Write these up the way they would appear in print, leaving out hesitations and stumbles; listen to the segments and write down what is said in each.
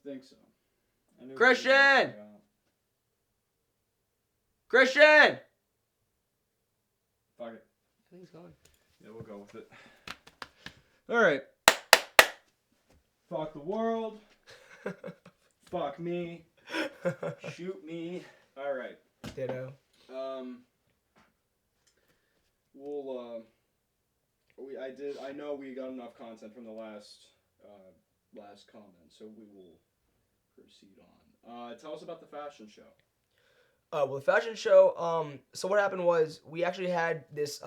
think so. I knew Christian! Christian! Fuck it. I think he's gone. Yeah, we'll go with it. Alright. Fuck the world. Fuck me. Shoot me. Alright. Ditto. I know we got enough content from the last comment, so we will proceed on. Tell us about the fashion show. Well, the fashion show, so what happened was we actually had this,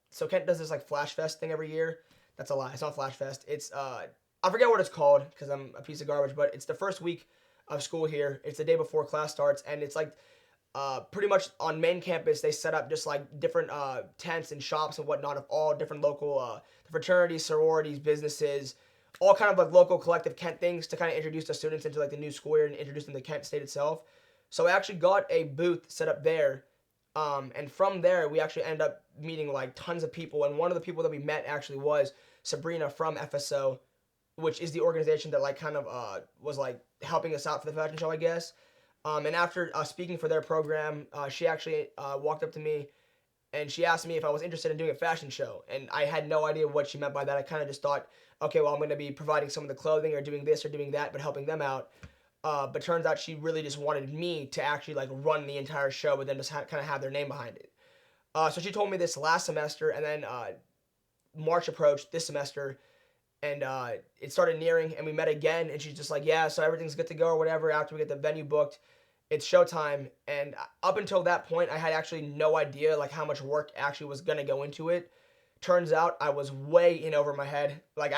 so Kent does this like Flash Fest thing every year. That's a lie. It's not Flash Fest. It's, I forget what it's called because I'm a piece of garbage, but it's the first week of school here. It's the day before class starts, and it's like, pretty much on main campus, they set up just like different tents and shops and whatnot of all different local fraternities, sororities, businesses, all kind of like local collective Kent things to kind of introduce the students into like the new school year and introduce them to Kent State itself. So I actually got a booth set up there, and from there we actually ended up meeting like tons of people. And one of the people that we met actually was Sabrina from FSO, which is the organization that like kind of was like helping us out for the fashion show, I guess. And after speaking for their program, she actually walked up to me and she asked me if I was interested in doing a fashion show. And I had no idea what she meant by that. I kind of just thought, okay, well, I'm going to be providing some of the clothing or doing this or doing that, but helping them out. But turns out she really just wanted me to actually like run the entire show, but then just kind of have their name behind it. So she told me this last semester, and then March approached this semester, and it started nearing, and we met again, and she's just like, yeah, so everything's good to go or whatever. After we get the venue booked, it's showtime. And up until that point, I had actually no idea like how much work actually was gonna go into it. Turns out I was way in over my head. Like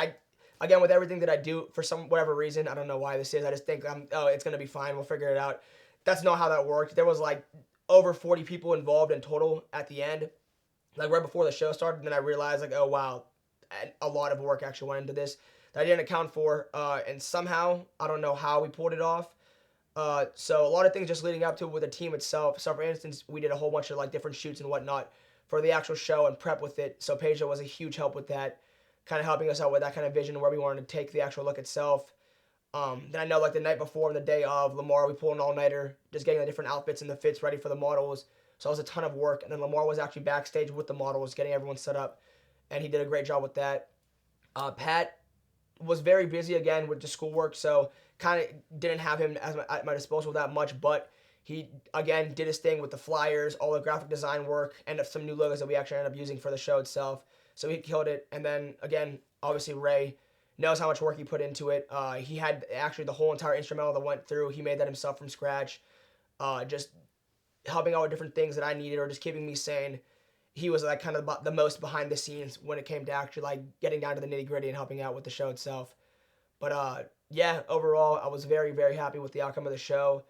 again, with everything that I do, for some whatever reason, I don't know why this is, I just think it's gonna be fine, we'll figure it out. That's not how that worked. There was like over 40 people involved in total at the end, like right before the show started. And then I realized like, oh wow, a lot of work actually went into this that I didn't account for, and somehow, I don't know how we pulled it off. So a lot of things just leading up to it with the team itself. So for instance, we did a whole bunch of like different shoots and whatnot for the actual show and prep with it. So Peja was a huge help with that, kind of helping us out with that kind of vision where we wanted to take the actual look itself. Then I know like the night before and the day of, Lamar, we pulled an all-nighter, just getting the different outfits and the fits ready for the models. So it was a ton of work. And then Lamar was actually backstage with the models, getting everyone set up, and he did a great job with that. Pat was very busy again with the schoolwork, so kind of didn't have him at my disposal that much, but he, again, did his thing with the flyers, all the graphic design work, and some new logos that we actually ended up using for the show itself. So he killed it. And then, again, obviously Ray knows how much work he put into it. He had actually the whole entire instrumental that went through. He made that himself from scratch, just helping out with different things that I needed or just keeping me sane. He was like kind of the most behind the scenes when it came to actually like getting down to the nitty gritty and helping out with the show itself. But yeah, overall, I was very, very happy with the outcome of the show.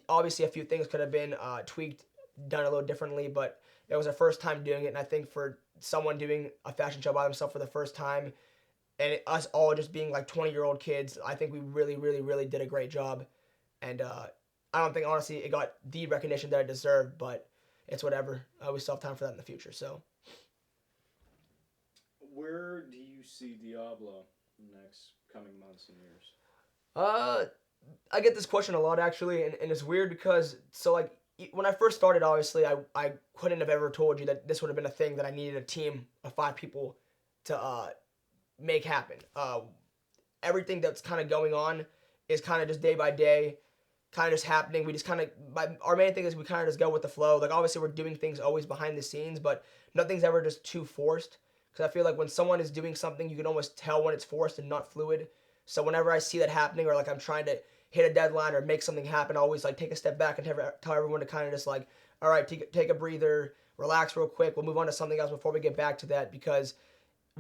Obviously, a few things could have been tweaked, done a little differently, but it was our first time doing it. And I think for someone doing a fashion show by themselves for the first time, and us all just being like 20-year-old kids, I think we really, really, really did a great job. And I don't think, honestly, it got the recognition that it deserved, but it's whatever. We still have time for that in the future. So, where do you see Diablo in the next coming months and years? I get this question a lot, actually, and it's weird because, so like, when I first started, obviously, I couldn't have ever told you that this would have been a thing that I needed a team of 5 people to make happen. Everything that's kind of going on is kind of just day by day, kind of just happening. We just kind of, our main thing is we kind of just go with the flow. Like, obviously, we're doing things always behind the scenes, but nothing's ever just too forced. Because I feel like when someone is doing something, you can almost tell when it's forced and not fluid. So whenever I see that happening, or like I'm trying to hit a deadline or make something happen, I always like take a step back and tell everyone to kind of just like, all right, take a breather, relax real quick. We'll move on to something else before we get back to that. Because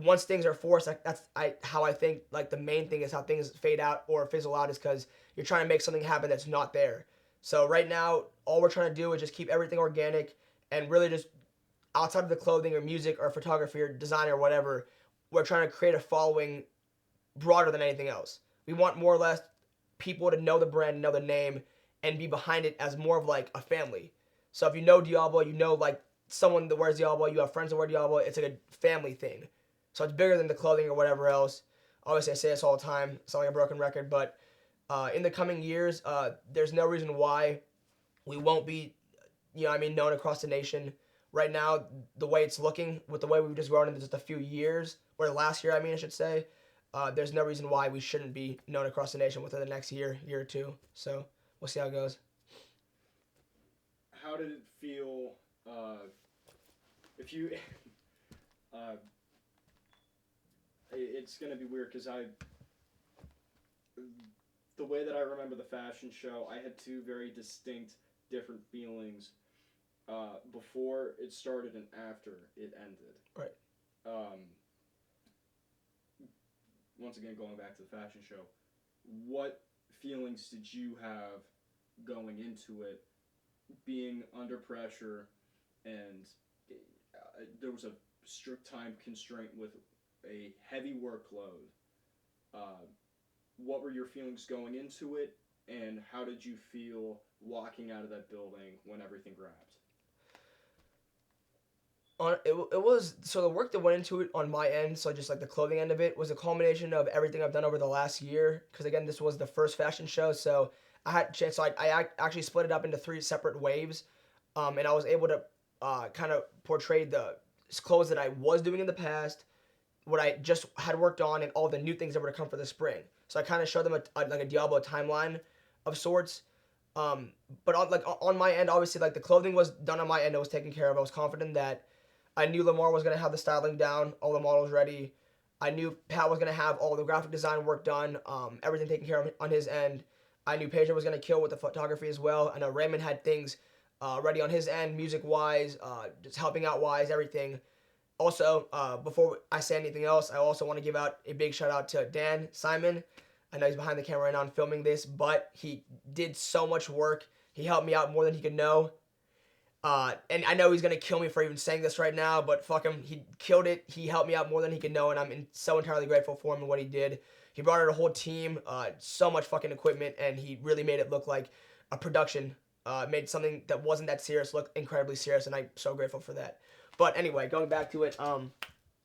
once things are forced, that's how I think like the main thing is how things fade out or fizzle out is because you're trying to make something happen that's not there. So right now, all we're trying to do is just keep everything organic and really just outside of the clothing or music or photography or design or whatever, we're trying to create a following broader than anything else. We want more or less people to know the brand, know the name, and be behind it as more of like a family. So if you know Diablo, you know like someone that wears Diablo, you have friends that wear Diablo, it's like a family thing. So it's bigger than the clothing or whatever else. Obviously, I say this all the time. It's not like a broken record, but In the coming years, there's no reason why we won't be, known across the nation. Right now, the way it's looking, with the way we've just grown in just a few years, or last year, I should say, there's no reason why we shouldn't be known across the nation within the next year or two. So we'll see how it goes. How did it feel? If you, it's gonna be weird because the way that I remember the fashion show, I had two very distinct, different feelings before it started and after it ended. Right. Once again, going back to the fashion show, what feelings did you have going into it, being under pressure, and there was a strict time constraint with a heavy workload? What were your feelings going into it, and how did you feel walking out of that building when everything wrapped? It was, so the work that went into it on my end, so just like the clothing end of it, was a culmination of everything I've done over the last year. Because again, this was the first fashion show, so I had a chance. So I actually split it up into 3 separate waves, and I was able to kind of portray the clothes that I was doing in the past, what I just had worked on, and all the new things that were to come for the spring. So I kind of showed them like a Diablo timeline of sorts. But on my end, obviously, like the clothing was done on my end. It was taken care of. I was confident that I knew Lamar was going to have the styling down, all the models ready. I knew Pat was going to have all the graphic design work done, everything taken care of on his end. I knew Pedro was going to kill with the photography as well. I know Raymond had things ready on his end, music-wise, just helping out-wise, everything. Also, before I say anything else, I also want to give out a big shout-out to Dan Simon. I know he's behind the camera right now and filming this, but he did so much work. He helped me out more than he could know. And I know he's going to kill me for even saying this right now, but fuck him. He killed it. He helped me out more than he could know, and I'm so entirely grateful for him and what he did. He brought out a whole team, so much fucking equipment, and he really made it look like a production. Made something that wasn't that serious look incredibly serious, and I'm so grateful for that. But anyway, going back to it.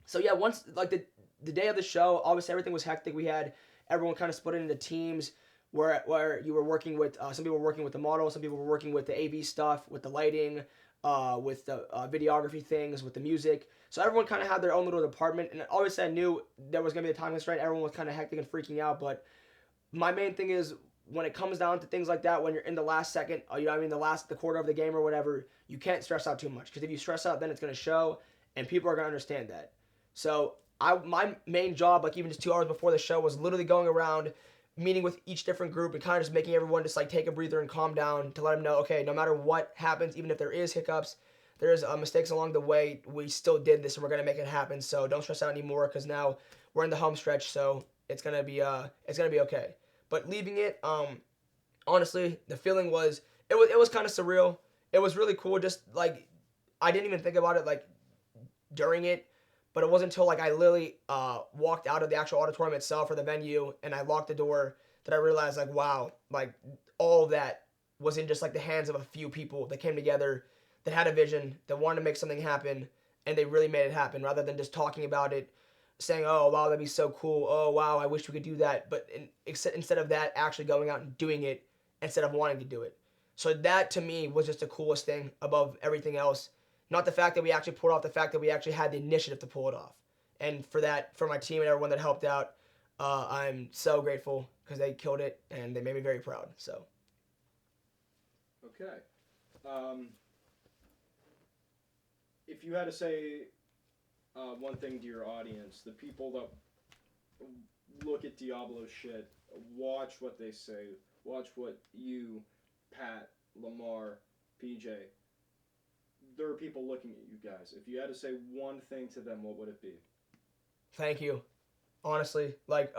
So yeah, once, like the day of the show, obviously everything was hectic. We had everyone kind of split into teams where you were working with, some people were working with the model, some people were working with the AV stuff, with the lighting, with the videography things, with the music. So everyone kind of had their own little department, and obviously I knew there was going to be a time constraint. Everyone was kind of hectic and freaking out, but my main thing is when it comes down to things like that, when you're in the last second, the quarter of the game or whatever, you can't stress out too much, because if you stress out, then it's going to show, and people are going to understand that. So my main job, like even just 2 hours before the show, was literally going around meeting with each different group and kind of just making everyone just like take a breather and calm down, to let them know, okay, no matter what happens, even if there is hiccups, there's mistakes along the way, we still did this and we're going to make it happen. So don't stress out anymore, because now we're in the home stretch, so it's going to be okay. But leaving it, honestly, the feeling was, it was kind of surreal. It was really cool. Just like, I didn't even think about it like during it, but it wasn't until like I literally walked out of the actual auditorium itself, or the venue, and I locked the door, that I realized, like, wow, like all of that was in just like the hands of a few people that came together, that had a vision, that wanted to make something happen, and they really made it happen, rather than just talking about it, saying, oh wow, that'd be so cool, oh wow, I wish we could do that, but instead of that, actually going out and doing it instead of wanting to do it. So that to me was just the coolest thing above everything else. Not the fact that we actually pulled off, the fact that we actually had the initiative to pull it off. And for that, for my team and everyone that helped out, I'm so grateful, because they killed it and they made me very proud. So. Okay. If you had to say one thing to your audience, the people that look at Diablo shit, watch what they say, watch what you, Pat, Lamar, PJ, there are people looking at you guys. If you had to say one thing to them, what would it be? Thank you. Honestly, like,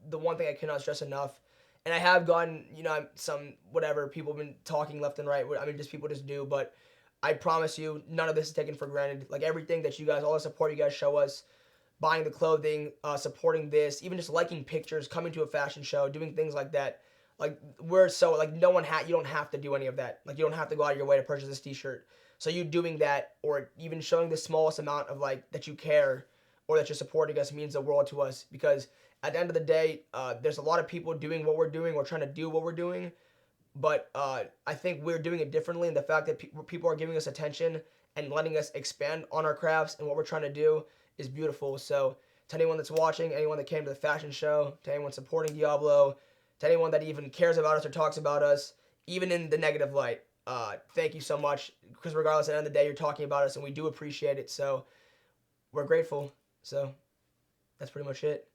the one thing I cannot stress enough, and I have gotten, some, whatever, people have been talking left and right, just people just do, but I promise you, none of this is taken for granted. Like, everything that you guys, all the support you guys show us, buying the clothing, supporting this, even just liking pictures, coming to a fashion show, doing things like that, like, we're so, like, you don't have to do any of that. Like, you don't have to go out of your way to purchase this t-shirt. So you doing that, or even showing the smallest amount of, like, that you care, or that you're supporting us, means the world to us, because at the end of the day, there's a lot of people doing what we're doing or trying to do what we're doing, but I think we're doing it differently. And the fact that people are giving us attention and letting us expand on our crafts and what we're trying to do is beautiful. So to anyone that's watching, anyone that came to the fashion show, to anyone supporting Diablo, to anyone that even cares about us or talks about us, even in the negative light, thank you so much. Because regardless, at the end of the day, you're talking about us, and we do appreciate it. So we're grateful. So that's pretty much it.